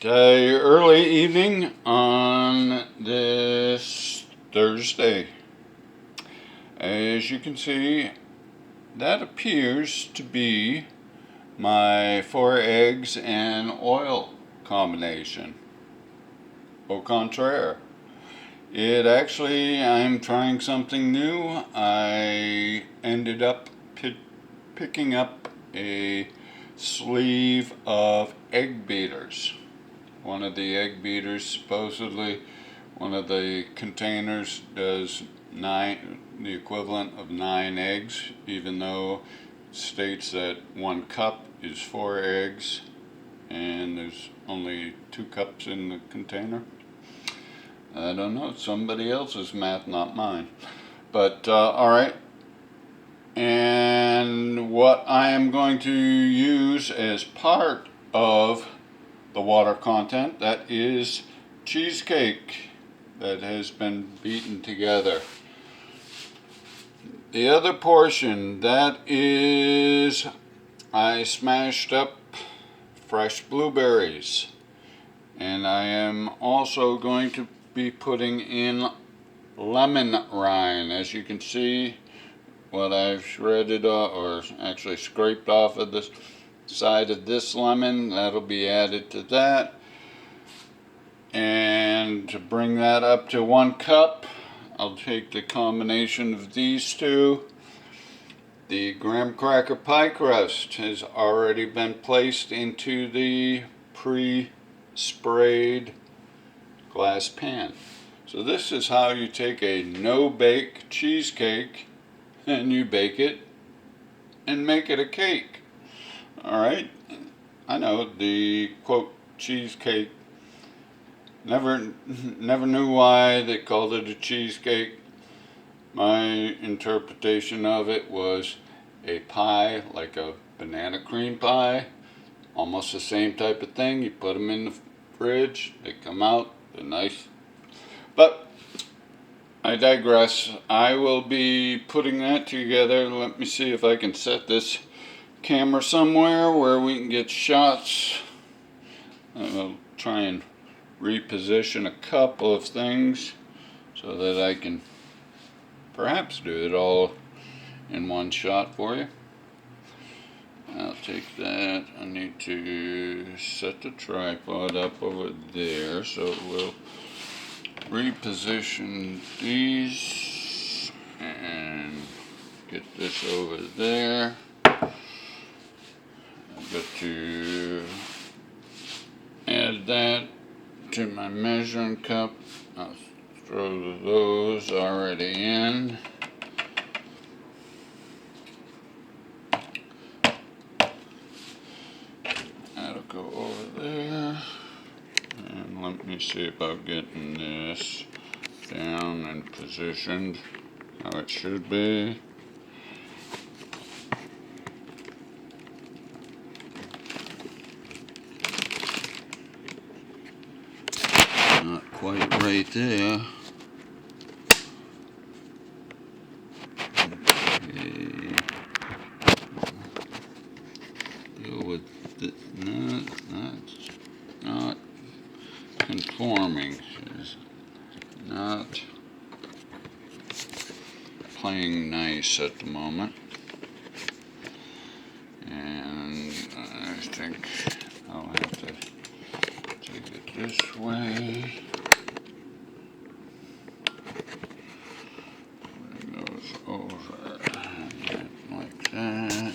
Early evening on this Thursday. As you can see, that appears to be my 4 eggs and oil combination. Au contraire. I'm trying something new. I ended up picking up a sleeve of egg beaters. One of the egg beaters, supposedly, one of the containers does the equivalent of 9 eggs, even though it states that 1 cup is 4 eggs and there's only 2 cups in the container. I don't know, somebody else's math, not mine. But alright. And what I am going to use as part of the water content, that is cheesecake that has been beaten together. The other portion, that is, I smashed up fresh blueberries, and I am also going to be putting in lemon rind. As you can see, what I've shredded or actually scraped off of the side of this lemon, that'll be added to that. And to bring that up to 1 cup, I'll take the combination of these two. The graham cracker pie crust has already been placed into the pre-sprayed glass pan. So this is how you take a no-bake cheesecake and you bake it and make it a cake. Alright, I know the quote cheesecake, never knew why they called it a cheesecake. My interpretation of it was a pie, like a banana cream pie, almost the same type of thing. You put them in the fridge, they come out, they're nice. But I digress. I will be putting that together. Let me see if I can set this camera somewhere where we can get shots. I'll try and reposition a couple of things so that I can perhaps do it all in one shot for you. I'll take that. I need to set the tripod up over there so it will reposition these and get this over there. I've got to add that to my measuring cup. I'll throw those already in. That'll go over there. And let me see about getting this down and positioned how it should be. Not quite right there. Okay. Deal with this. Not conforming. It's not playing nice at the moment. And I think I'll have to take it this way. Bring those over like that.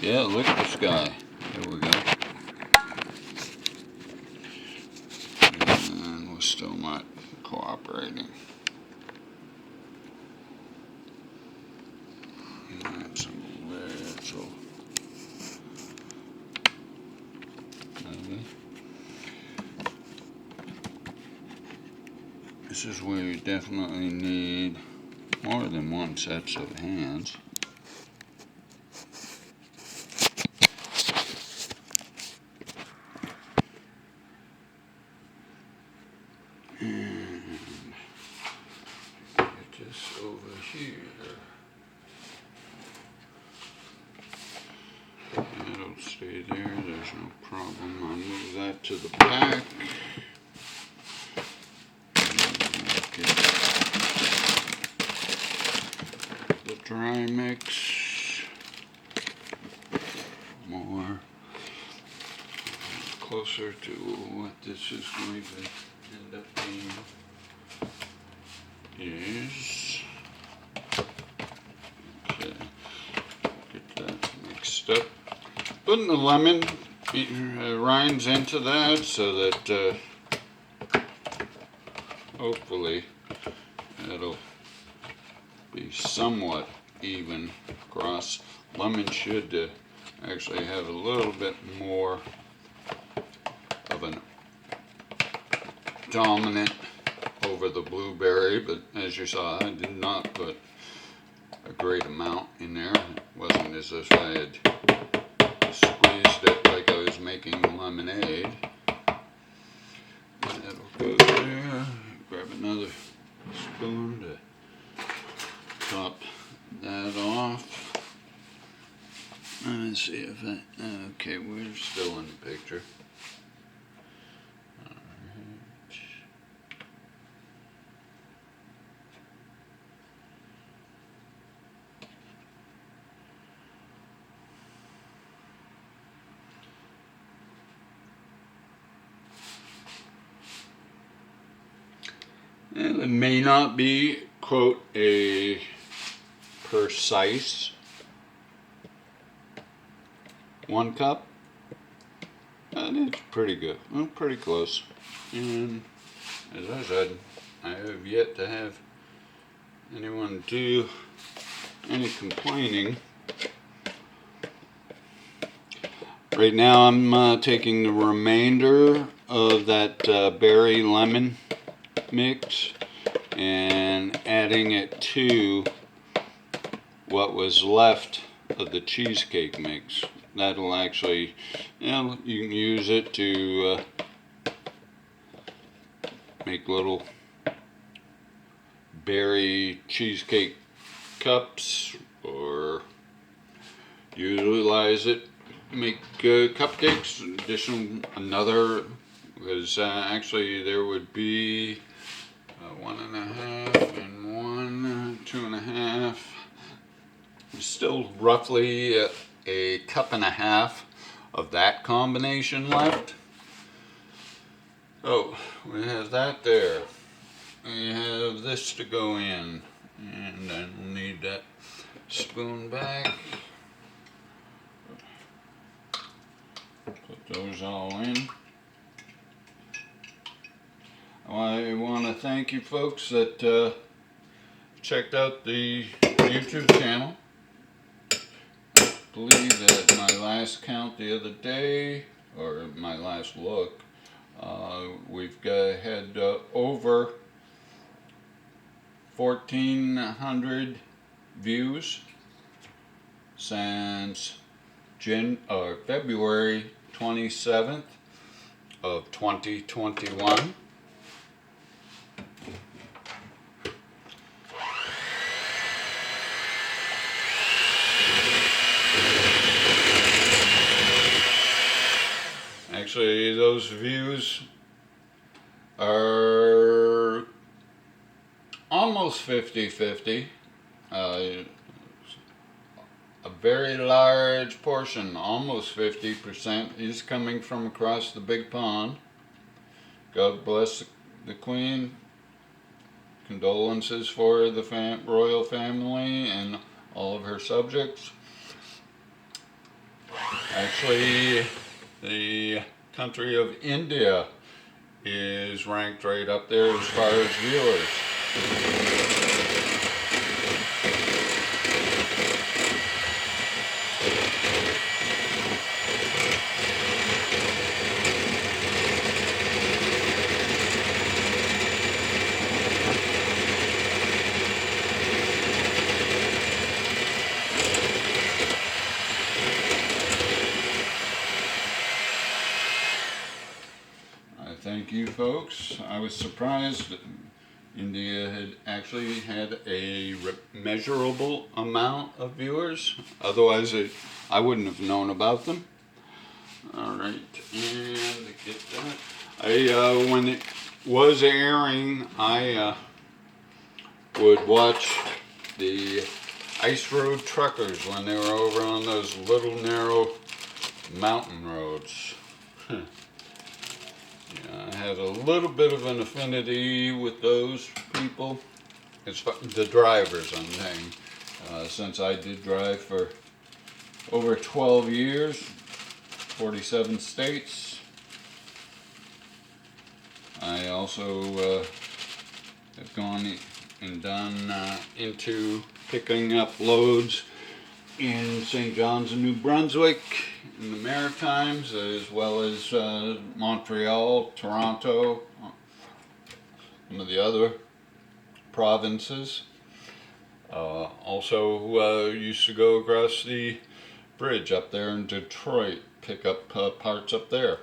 Yeah, look at the sky. There we go. And we're still not cooperating. That's a little heavy. This is where you definitely need more than one set of hands. And get this over here. It'll stay there, there's no problem. I'll move that to the back. dry mix. More. Closer to what this is going to end up being is. Okay. Get that mixed up. Putting the lemon rinds into that so that hopefully it'll be somewhat even across. Lemon should actually have a little bit more of an dominant over the blueberry, but as you saw, I did not put a great amount in there. It wasn't as if I had squeezed it like I was making lemonade. That'll go there. Grab another spoon to top that off. Let's see if I, okay, we're still in the picture. And it may not be, quote, a precise 1 cup, but it's pretty good. Well, pretty close. And as I said, I have yet to have anyone do any complaining. Right now I'm taking the remainder of that berry lemon mix and adding it to what was left of the cheesecake mix. That'll actually, you know, you can use it to make little berry cheesecake cups, or utilize it, make cupcakes. Another, because actually there would be 1.5 and 1, 2.5. Still roughly a cup and a half of that combination left. So we have that there. We have this to go in, and then we'll need that spoon back. Put those all in. I want to thank you folks that checked out the YouTube channel. I believe that my last count the other day, or my last look, we've had over 1,400 views since February 27th of 2021. Actually, those views are almost 50-50. A very large portion, almost 50%, is coming from across the big pond. God bless the Queen. Condolences for the royal family and all of her subjects. Actually, the country of India is ranked right up there as far as viewers. Thank you folks. I was surprised that India had actually had a measurable amount of viewers. Otherwise I wouldn't have known about them. Alright, and to get that, when it was airing, I would watch the ice road truckers when they were over on those little narrow mountain roads. Yeah, I had a little bit of an affinity with those people. It's the drivers, I'm saying, since I did drive for over 12 years, 47 states. I also have gone and done into picking up loads in St. John's and New Brunswick, in the Maritimes, as well as Montreal, Toronto, some of the other provinces. Also used to go across the bridge up there in Detroit, pick up parts up there.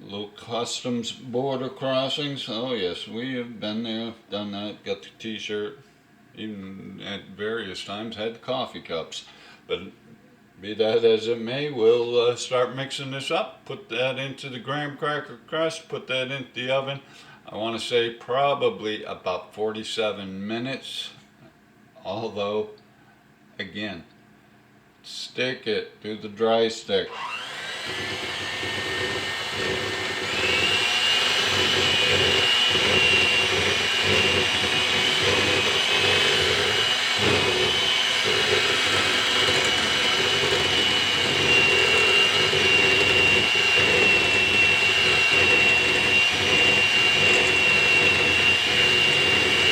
Little customs border crossings. Oh yes, we have been there, done that, got the t-shirt, even at various times had coffee cups. But be that as it may, we'll start mixing this up, put that into the graham cracker crust, put that into the oven. I want to say probably about 47 minutes, although again, stick it, do the dry stick.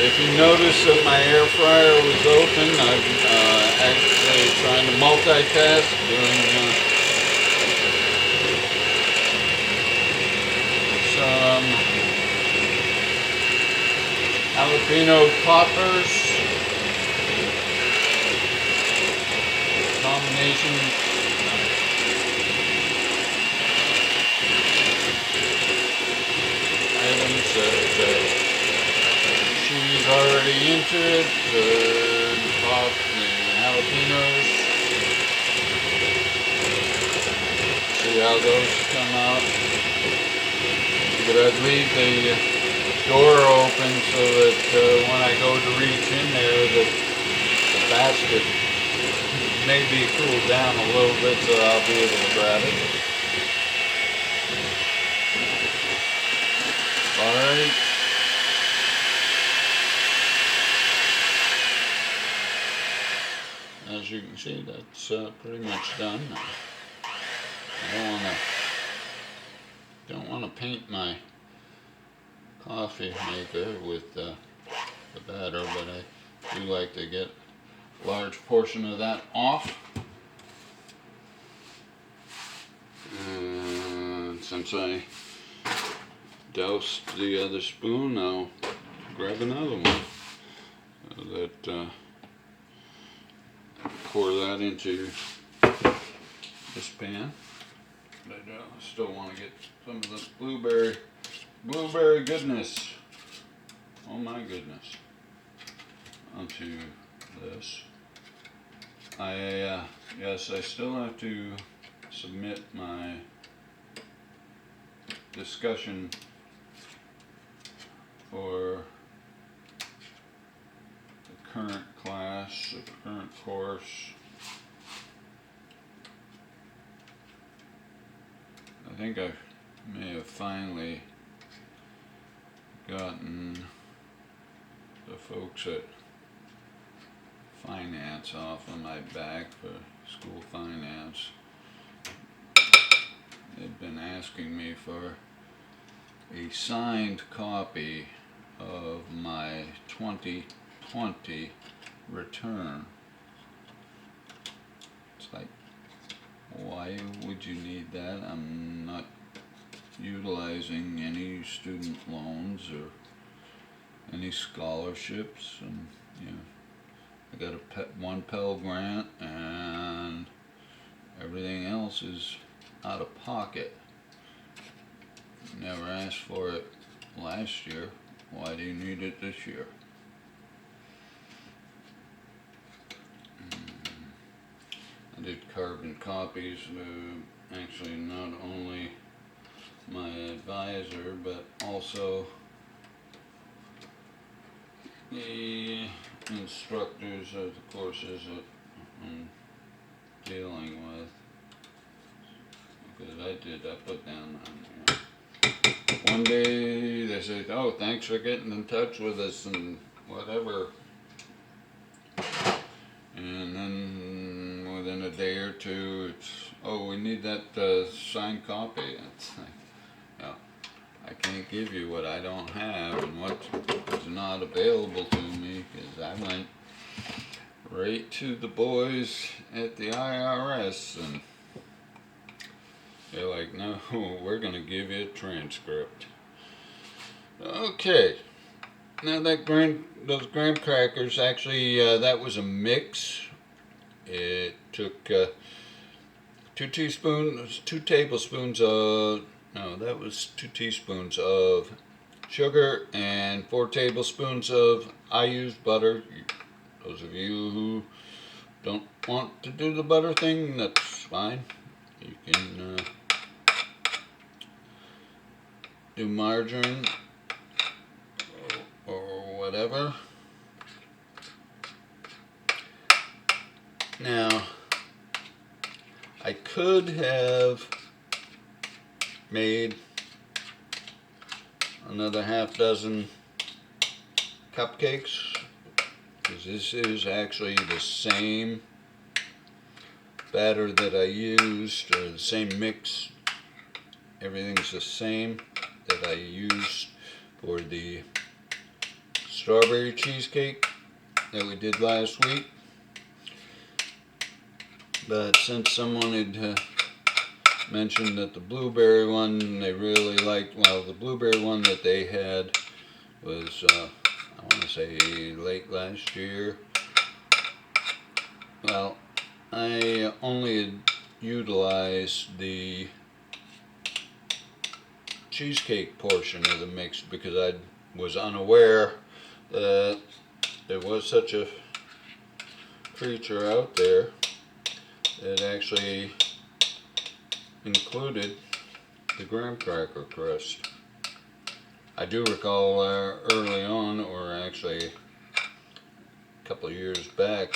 If you notice that my air fryer was open, I'm actually trying to multitask, doing some jalapeno poppers, combination items that cheese already into it, the jalapenos. See how those come out. But I'd leave the door open so that when I go to reach in there, the basket maybe cooled down a little bit, so I'll be able to grab it. Alright. As you can see, that's pretty much done. I don't want to paint my coffee maker with the batter, but I do like to get a large portion of that off. And since I doused the other spoon, I'll grab another one. So that pour that into this pan. But I still want to get some of this blueberry goodness. Oh my goodness. Onto this. Yes, I still have to submit my discussion for the current class, the current course. I think I may have finally gotten the folks at finance off of my back for school finance. They've been asking me for a signed copy of my 2020 return. It's like, why would you need that? I'm not utilizing any student loans or any scholarships, and I got one Pell Grant, and everything else is out of pocket. Never asked for it last year. Why do you need it this year? I did carbon copies, actually not only my advisor, but also the instructors of the courses that I'm dealing with, because I put down on there. One day they say, oh, thanks for getting in touch with us and whatever. And then within a day or two, it's, oh, we need that signed copy. It's like, no, I can't give you what I don't have and what is not available to me, because I went right to the boys at the IRS and they're like, no, we're going to give you a transcript. Okay. Now those graham crackers, actually that was a mix. It took 2 tablespoons of, no, that was 2 teaspoons of sugar and 4 tablespoons of, I used butter. Those of you who don't want to do the butter thing, that's fine. You can do margarine or whatever. Now, I could have made another half dozen cupcakes, because this is actually the same batter that I used, or the same mix. Everything's the same that I used for the strawberry cheesecake that we did last week. But since someone had mentioned that the blueberry one they really liked, well, the blueberry one that they had was, I want to say late last year. Well, I only utilized the cheesecake portion of the mix because I was unaware that there was such a creature out there that actually included the graham cracker crust. I do recall early on, or actually a couple of years back,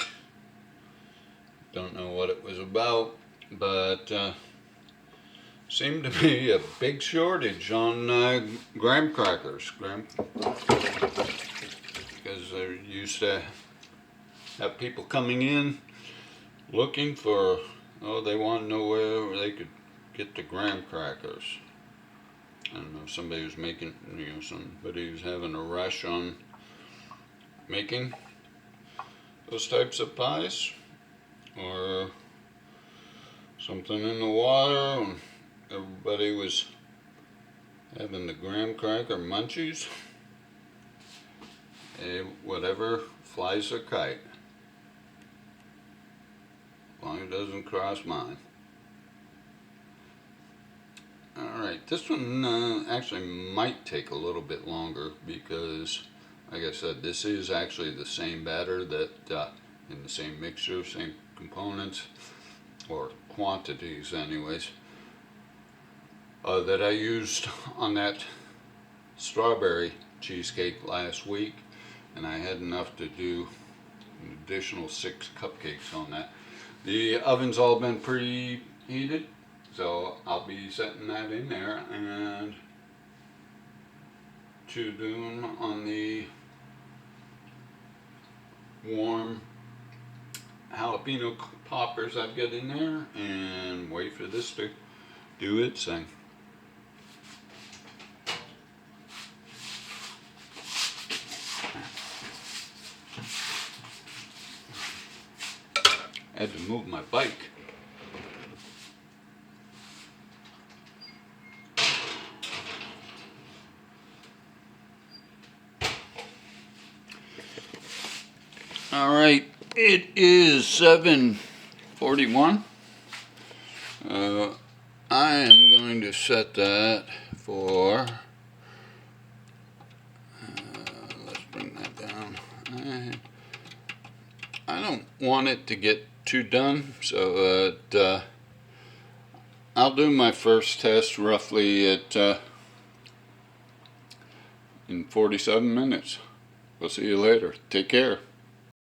don't know what it was about, but seemed to be a big shortage on graham crackers. Because they used to have people coming in looking for, oh, they want to know where they could get the graham crackers. I don't know if somebody was making, somebody was having a rush on making those types of pies, or something in the water, and everybody was having the graham cracker munchies. Whatever flies a kite, as long as it doesn't cross mine. Alright, this one actually might take a little bit longer because, like I said, this is actually the same batter that, in the same mixture, same components, or quantities anyways, that I used on that strawberry cheesecake last week, and I had enough to do an additional 6 cupcakes on that. The oven's all been preheated, so I'll be setting that in there and to do them on the warm jalapeno poppers I've got in there, and wait for this to do its thing. I had to move my bike. All right, it is 7:41. I am going to set that for, let's bring that down. I don't want it to get too done, so that I'll do my first test roughly at in 47 minutes. We'll see you later. Take care.